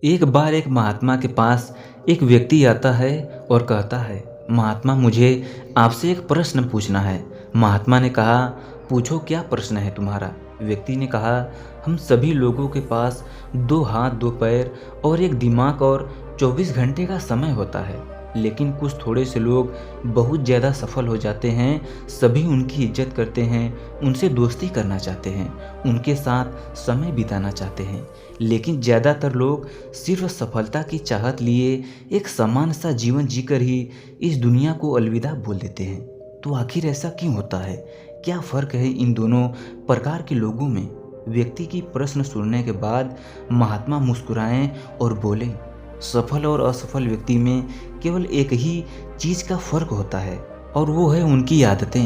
एक बार एक महात्मा के पास एक व्यक्ति आता है और कहता है, महात्मा मुझे आपसे एक प्रश्न पूछना है। महात्मा ने कहा, पूछो क्या प्रश्न है तुम्हारा। व्यक्ति ने कहा, हम सभी लोगों के पास दो हाथ, दो पैर और एक दिमाग और 24 घंटे का समय होता है, लेकिन कुछ थोड़े से लोग बहुत ज़्यादा सफल हो जाते हैं। सभी उनकी इज्जत करते हैं, उनसे दोस्ती करना चाहते हैं, उनके साथ समय बिताना चाहते हैं, लेकिन ज़्यादातर लोग सिर्फ सफलता की चाहत लिए एक समान सा जीवन जीकर ही इस दुनिया को अलविदा बोल देते हैं। तो आखिर ऐसा क्यों होता है? क्या फ़र्क है इन दोनों प्रकार के लोगों में? व्यक्ति की प्रश्न सुनने के बाद महात्मा मुस्कुराए और बोले, सफल और असफल व्यक्ति में केवल एक ही चीज़ का फ़र्क होता है और वो है उनकी आदतें।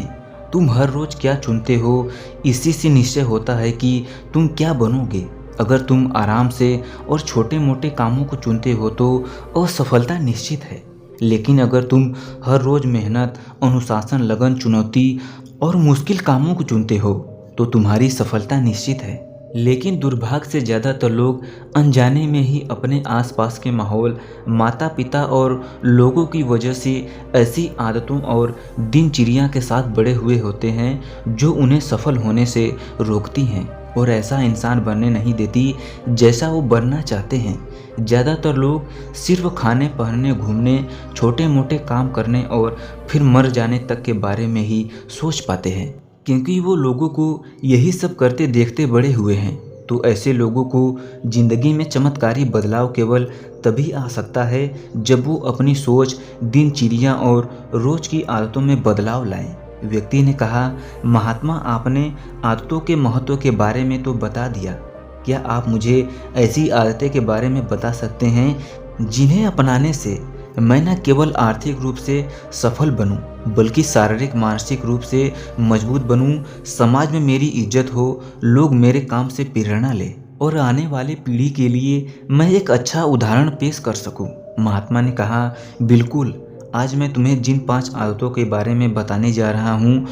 तुम हर रोज़ क्या चुनते हो, इसी से निश्चय होता है कि तुम क्या बनोगे। अगर तुम आराम से और छोटे मोटे कामों को चुनते हो तो असफलता निश्चित है, लेकिन अगर तुम हर रोज़ मेहनत, अनुशासन, लगन, चुनौती और मुश्किल कामों को चुनते हो तो तुम्हारी सफलता निश्चित है। लेकिन दुर्भाग्य से ज़्यादातर लोग अनजाने में ही अपने आसपास के माहौल, माता पिता और लोगों की वजह से ऐसी आदतों और दिनचर्या के साथ बड़े हुए होते हैं जो उन्हें सफल होने से रोकती हैं और ऐसा इंसान बनने नहीं देती जैसा वो बनना चाहते हैं। ज़्यादातर लोग सिर्फ खाने, पहनने, घूमने, छोटे मोटे काम करने और फिर मर जाने तक के बारे में ही सोच पाते हैं, क्योंकि वो लोगों को यही सब करते देखते बड़े हुए हैं। तो ऐसे लोगों को ज़िंदगी में चमत्कारी बदलाव केवल तभी आ सकता है जब वो अपनी सोच, दिनचर्या और रोज़ की आदतों में बदलाव लाएं। व्यक्ति ने कहा, महात्मा आपने आदतों के महत्व के बारे में तो बता दिया, क्या आप मुझे ऐसी आदतें के बारे में बता सकते हैं जिन्हें अपनाने से मैं न केवल आर्थिक रूप से सफल बनूं, बल्कि शारीरिक मानसिक रूप से मजबूत बनूं, समाज में मेरी इज्जत हो, लोग मेरे काम से प्रेरणा लें और आने वाली पीढ़ी के लिए मैं एक अच्छा उदाहरण पेश कर सकूं। महात्मा ने कहा, बिल्कुल, आज मैं तुम्हें जिन 5 आदतों के बारे में बताने जा रहा हूँ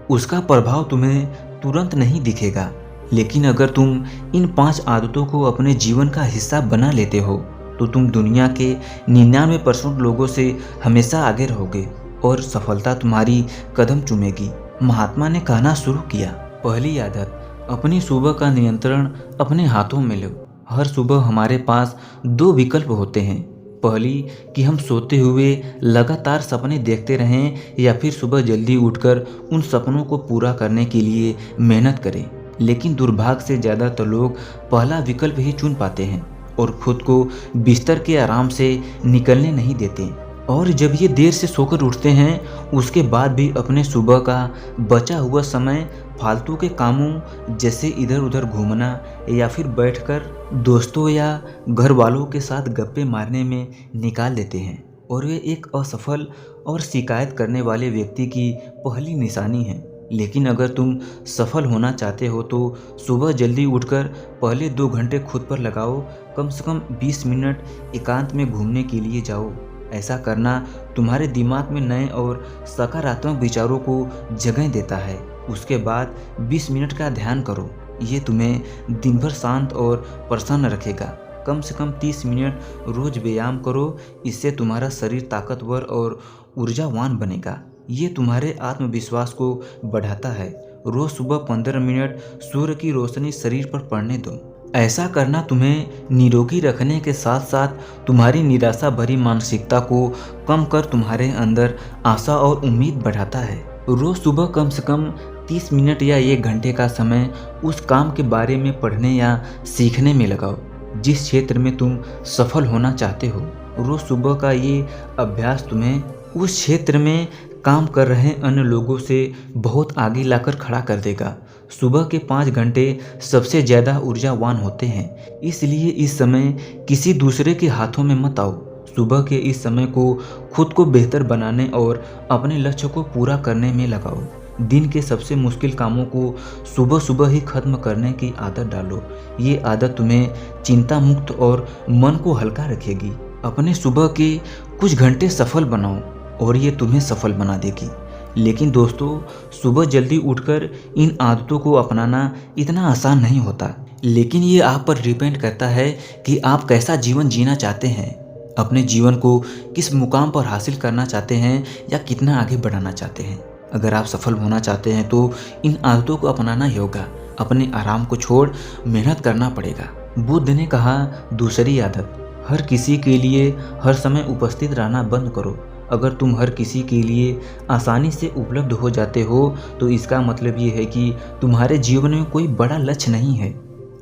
उसका प्रभाव तुम्हें तुरंत नहीं दिखेगा, लेकिन अगर तुम इन 5 आदतों को अपने जीवन का हिस्सा बना लेते हो तो तुम दुनिया के 99% लोगों से हमेशा आगे रहोगे और सफलता तुम्हारी कदम चूमेगी। महात्मा ने कहना शुरू किया, पहली आदत, अपनी सुबह का नियंत्रण अपने हाथों में लो। हर सुबह हमारे पास 2 विकल्प होते हैं। पहली कि हम सोते हुए लगातार सपने देखते रहें या फिर सुबह जल्दी उठकर उन सपनों को पूरा करने के लिए मेहनत करें। लेकिन दुर्भाग्य से ज़्यादातर लोग पहला विकल्प ही चुन पाते हैं और खुद को बिस्तर के आराम से निकलने नहीं देते, और जब ये देर से सोकर उठते हैं उसके बाद भी अपने सुबह का बचा हुआ समय फालतू के कामों जैसे इधर उधर घूमना या फिर बैठकर दोस्तों या घर वालों के साथ गप्पे मारने में निकाल देते हैं, और वे एक असफल और शिकायत करने वाले व्यक्ति की पहली निशानी है। लेकिन अगर तुम सफल होना चाहते हो तो सुबह जल्दी उठकर पहले 2 घंटे खुद पर लगाओ। कम से कम 20 मिनट एकांत में घूमने के लिए जाओ। ऐसा करना तुम्हारे दिमाग में नए और सकारात्मक विचारों को जगह देता है। उसके बाद 20 मिनट का ध्यान करो, ये तुम्हें दिन भर शांत और प्रसन्न रखेगा। कम से कम 30 मिनट रोज व्यायाम करो, इससे तुम्हारा शरीर ताकतवर और ऊर्जावान बनेगा। ये तुम्हारे आत्मविश्वास को बढ़ाता है। रोज सुबह 15 मिनट सूर्य की रोशनी शरीर पर पड़ने दो। ऐसा करना तुम्हें निरोगी रखने के साथ साथ तुम्हारी निराशा भरी मानसिकता को कम कर तुम्हारे अंदर आशा और उम्मीद बढ़ाता है। रोज सुबह कम से कम 30 मिनट या 1 घंटे का समय उस काम के बारे में पढ़ने या सीखने में लगाओ जिस क्षेत्र में तुम सफल होना चाहते हो। रोज सुबह का ये अभ्यास तुम्हें उस क्षेत्र में काम कर रहे अन्य लोगों से बहुत आगे लाकर खड़ा कर देगा। सुबह के 5 घंटे सबसे ज़्यादा ऊर्जावान होते हैं, इसलिए इस समय किसी दूसरे के हाथों में मत आओ। सुबह के इस समय को खुद को बेहतर बनाने और अपने लक्ष्य को पूरा करने में लगाओ। दिन के सबसे मुश्किल कामों को सुबह सुबह ही खत्म करने की आदत डालो। ये आदत तुम्हें चिंता मुक्त और मन को हल्का रखेगी। अपने सुबह के कुछ घंटे सफल बनाओ और ये तुम्हें सफल बना देगी। लेकिन दोस्तों, सुबह जल्दी उठकर इन आदतों को अपनाना इतना आसान नहीं होता, लेकिन ये आप पर डिपेंड करता है कि आप कैसा जीवन जीना चाहते हैं, अपने जीवन को किस मुकाम पर हासिल करना चाहते हैं या कितना आगे बढ़ाना चाहते हैं। अगर आप सफल होना चाहते हैं तो इन आदतों को अपनाना ही होगा। अपने आराम को छोड़ मेहनत करना पड़ेगा। बुद्ध ने कहा, दूसरी आदत, हर किसी के लिए हर समय उपस्थित रहना बंद करो। अगर तुम हर किसी के लिए आसानी से उपलब्ध हो जाते हो तो इसका मतलब ये है कि तुम्हारे जीवन में कोई बड़ा लक्ष्य नहीं है।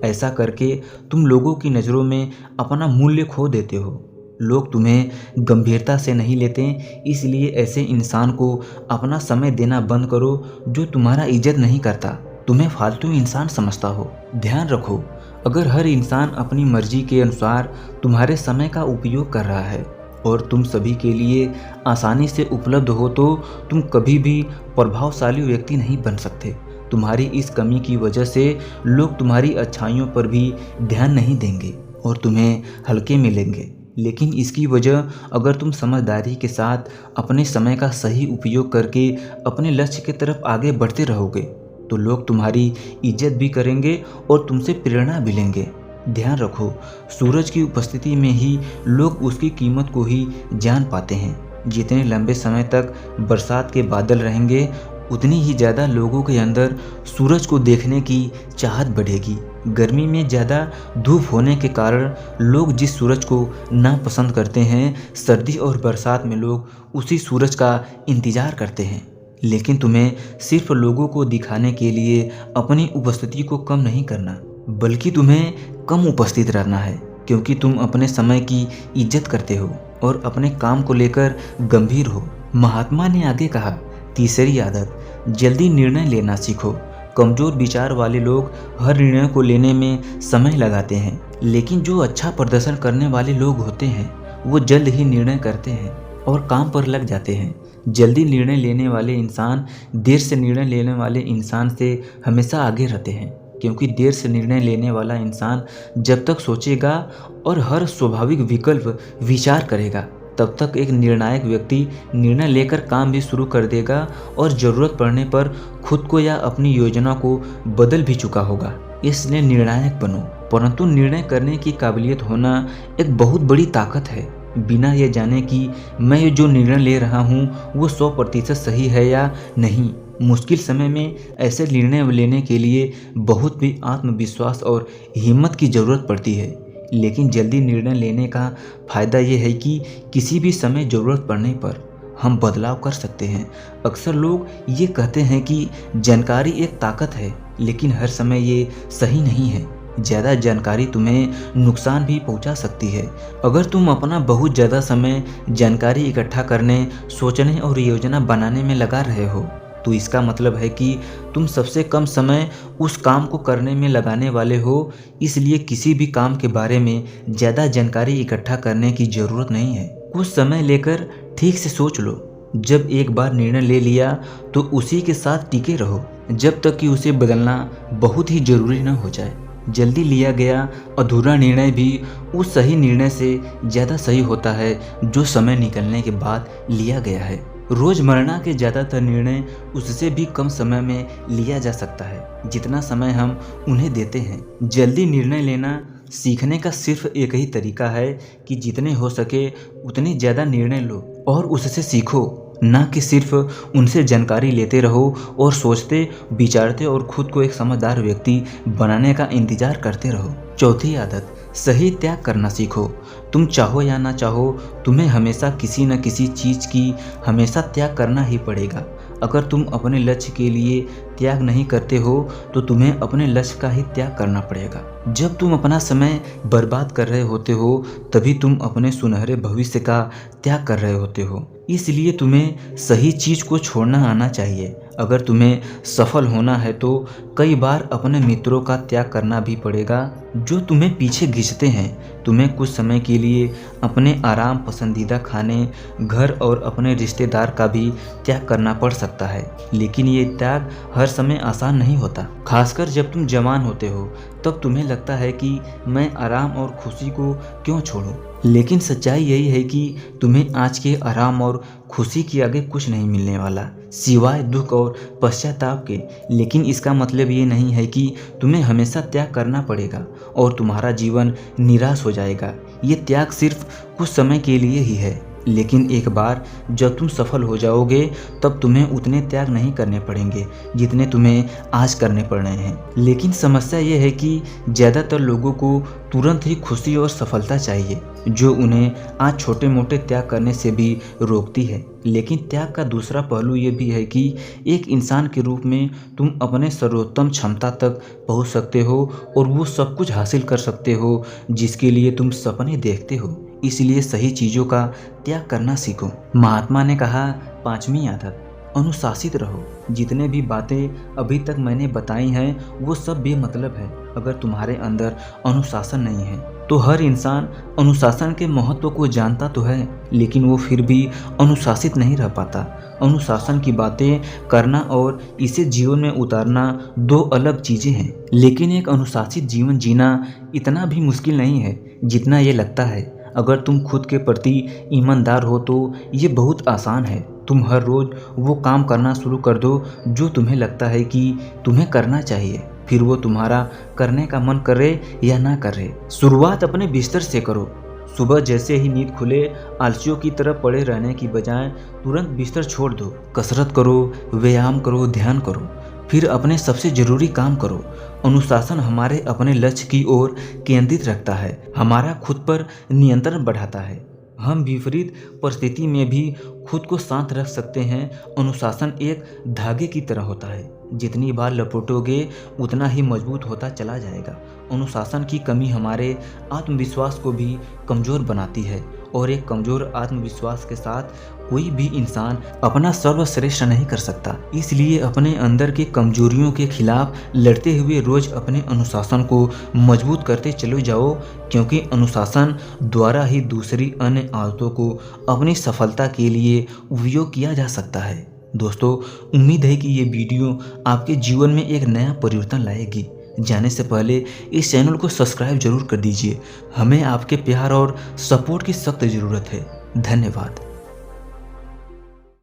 ऐसा करके तुम लोगों की नज़रों में अपना मूल्य खो देते हो। लोग तुम्हें गंभीरता से नहीं लेते, इसलिए ऐसे इंसान को अपना समय देना बंद करो जो तुम्हारा इज्जत नहीं करता, तुम्हें फालतू इंसान समझता हो। ध्यान रखो, अगर हर इंसान अपनी मर्जी के अनुसार तुम्हारे समय का उपयोग कर रहा है और तुम सभी के लिए आसानी से उपलब्ध हो तो तुम कभी भी प्रभावशाली व्यक्ति नहीं बन सकते। तुम्हारी इस कमी की वजह से लोग तुम्हारी अच्छाइयों पर भी ध्यान नहीं देंगे और तुम्हें हल्के में लेंगे। लेकिन इसकी वजह, अगर तुम समझदारी के साथ अपने समय का सही उपयोग करके अपने लक्ष्य की तरफ आगे बढ़ते रहोगे तो लोग तुम्हारी इज्जत भी करेंगे और तुमसे प्रेरणा भी लेंगे। ध्यान रखो, सूरज की उपस्थिति में ही लोग उसकी कीमत को ही जान पाते हैं। जितने लंबे समय तक बरसात के बादल रहेंगे उतनी ही ज़्यादा लोगों के अंदर सूरज को देखने की चाहत बढ़ेगी। गर्मी में ज़्यादा धूप होने के कारण लोग जिस सूरज को नापसंद करते हैं, सर्दी और बरसात में लोग उसी सूरज का इंतज़ार करते हैं। लेकिन तुम्हें सिर्फ लोगों को दिखाने के लिए अपनी उपस्थिति को कम नहीं करना, बल्कि तुम्हें कम उपस्थित रहना है, क्योंकि तुम अपने समय की इज्जत करते हो और अपने काम को लेकर गंभीर हो। महात्मा ने आगे कहा, तीसरी आदत, जल्दी निर्णय लेना सीखो। कमज़ोर विचार वाले लोग हर निर्णय को लेने में समय लगाते हैं, लेकिन जो अच्छा प्रदर्शन करने वाले लोग होते हैं वो जल्द ही निर्णय करते हैं और काम पर लग जाते हैं। जल्दी निर्णय लेने वाले इंसान देर से निर्णय लेने वाले इंसान से हमेशा आगे रहते हैं, क्योंकि देर से निर्णय लेने वाला इंसान जब तक सोचेगा और हर स्वाभाविक विकल्प विचार करेगा तब तक एक निर्णायक व्यक्ति निर्णय लेकर काम भी शुरू कर देगा और ज़रूरत पड़ने पर खुद को या अपनी योजना को बदल भी चुका होगा। इसलिए निर्णायक बनो। परंतु निर्णय करने की काबिलियत होना एक बहुत बड़ी ताकत है। बिना ये जाने कि मैं ये जो निर्णय ले रहा हूँ वो 100% सही है या नहीं। मुश्किल समय में ऐसे निर्णय लेने के लिए बहुत भी आत्मविश्वास और हिम्मत की ज़रूरत पड़ती है। लेकिन जल्दी निर्णय लेने का फ़ायदा ये है कि किसी भी समय ज़रूरत पड़ने पर हम बदलाव कर सकते हैं। अक्सर लोग ये कहते हैं कि जानकारी एक ताकत है, लेकिन हर समय ये सही नहीं है। ज़्यादा जानकारी तुम्हें नुकसान भी पहुंचा सकती है। अगर तुम अपना बहुत ज़्यादा समय जानकारी इकट्ठा करने, सोचने और योजना बनाने में लगा रहे हो तो इसका मतलब है कि तुम सबसे कम समय उस काम को करने में लगाने वाले हो। इसलिए किसी भी काम के बारे में ज़्यादा जानकारी इकट्ठा करने की ज़रूरत नहीं है। कुछ समय लेकर ठीक से सोच लो। जब एक बार निर्णय ले लिया तो उसी के साथ टिके रहो जब तक कि उसे बदलना बहुत ही ज़रूरी न हो जाए। जल्दी लिया गया अधूरा निर्णय भी उस सही निर्णय से ज़्यादा सही होता है जो समय निकलने के बाद लिया गया है। रोज़मर्रा के ज़्यादातर निर्णय उससे भी कम समय में लिया जा सकता है जितना समय हम उन्हें देते हैं। जल्दी निर्णय लेना सीखने का सिर्फ एक ही तरीका है कि जितने हो सके उतने ज़्यादा निर्णय लो और उससे सीखो, ना कि सिर्फ उनसे जानकारी लेते रहो और सोचते विचारते और खुद को एक समझदार व्यक्ति बनाने का इंतजार करते रहो। चौथी आदत, सही त्याग करना सीखो। तुम चाहो या ना चाहो, तुम्हें हमेशा किसी न किसी चीज़ की हमेशा त्याग करना ही पड़ेगा। अगर तुम अपने लक्ष्य के लिए त्याग नहीं करते हो तो तुम्हें अपने लक्ष्य का ही त्याग करना पड़ेगा। जब तुम अपना समय बर्बाद कर रहे होते हो तभी तुम अपने सुनहरे भविष्य का त्याग कर रहे होते हो। इसलिए तुम्हें सही चीज़ को छोड़ना आना चाहिए। अगर तुम्हें सफल होना है तो कई बार अपने मित्रों का त्याग करना भी पड़ेगा जो तुम्हें पीछे खींचते हैं। तुम्हें कुछ समय के लिए अपने आराम, पसंदीदा खाने, घर और अपने रिश्तेदार का भी त्याग करना पड़ सकता है। लेकिन ये त्याग हर समय आसान नहीं होता। खासकर जब तुम जवान होते हो तब तुम्हें लगता है कि मैं आराम और खुशी को क्यों छोड़ूं। लेकिन सच्चाई यही है कि तुम्हें आज के आराम और खुशी के आगे कुछ नहीं मिलने वाला। सिवाय दुख और पश्चाताप के। लेकिन इसका मतलब ये नहीं है कि तुम्हें हमेशा त्याग करना पड़ेगा और तुम्हारा जीवन निराश हो जाएगा। ये त्याग सिर्फ कुछ समय के लिए ही है, लेकिन एक बार जब तुम सफल हो जाओगे तब तुम्हें उतने त्याग नहीं करने पड़ेंगे जितने तुम्हें आज करने पड़ रहे हैं। लेकिन समस्या ये है कि ज़्यादातर लोगों को तुरंत ही खुशी और सफलता चाहिए, जो उन्हें आज छोटे मोटे त्याग करने से भी रोकती है। लेकिन त्याग का दूसरा पहलू ये भी है कि एक इंसान के रूप में तुम अपने सर्वोत्तम क्षमता तक पहुंच सकते हो और वो सब कुछ हासिल कर सकते हो जिसके लिए तुम सपने देखते हो। इसलिए सही चीज़ों का त्याग करना सीखो। महात्मा ने कहा, 5वीं आदत, अनुशासित रहो। जितने भी बातें अभी तक मैंने बताई हैं वो सब बेमतलब है अगर तुम्हारे अंदर अनुशासन नहीं है। तो हर इंसान अनुशासन के महत्व को जानता तो है, लेकिन वो फिर भी अनुशासित नहीं रह पाता। अनुशासन की बातें करना और इसे जीवन में उतारना दो अलग चीज़ें हैं। लेकिन एक अनुशासित जीवन जीना इतना भी मुश्किल नहीं है जितना ये लगता है। अगर तुम खुद के प्रति ईमानदार हो तो ये बहुत आसान है। तुम हर रोज़ वो काम करना शुरू कर दो जो तुम्हें लगता है कि तुम्हें करना चाहिए, फिर वो तुम्हारा करने का मन करे या ना करे। शुरुआत अपने बिस्तर से करो। सुबह जैसे ही नींद खुले आलसियों की तरह पड़े रहने की बजाय तुरंत बिस्तर छोड़ दो। कसरत करो, व्यायाम करो, ध्यान करो, फिर अपने सबसे ज़रूरी काम करो। अनुशासन हमारे अपने लक्ष्य की ओर केंद्रित रखता है, हमारा खुद पर नियंत्रण बढ़ाता है। हम विपरीत परिस्थिति में भी खुद को शांत रख सकते हैं। अनुशासन एक धागे की तरह होता है, जितनी बार लपेटोगे उतना ही मजबूत होता चला जाएगा। अनुशासन की कमी हमारे आत्मविश्वास को भी कमज़ोर बनाती है और एक कमज़ोर आत्मविश्वास के साथ कोई भी इंसान अपना सर्वश्रेष्ठ नहीं कर सकता। इसलिए अपने अंदर के कमजोरियों के खिलाफ लड़ते हुए रोज अपने अनुशासन को मजबूत करते चले जाओ, क्योंकि अनुशासन द्वारा ही दूसरी अन्य आदतों को अपनी सफलता के लिए उपयोग किया जा सकता है। दोस्तों, उम्मीद है कि ये वीडियो आपके जीवन में एक नया परिवर्तन लाएगी। जाने से पहले इस चैनल को सब्सक्राइब जरूर कर दीजिए। हमें आपके प्यार और सपोर्ट की सख्त ज़रूरत है। धन्यवाद।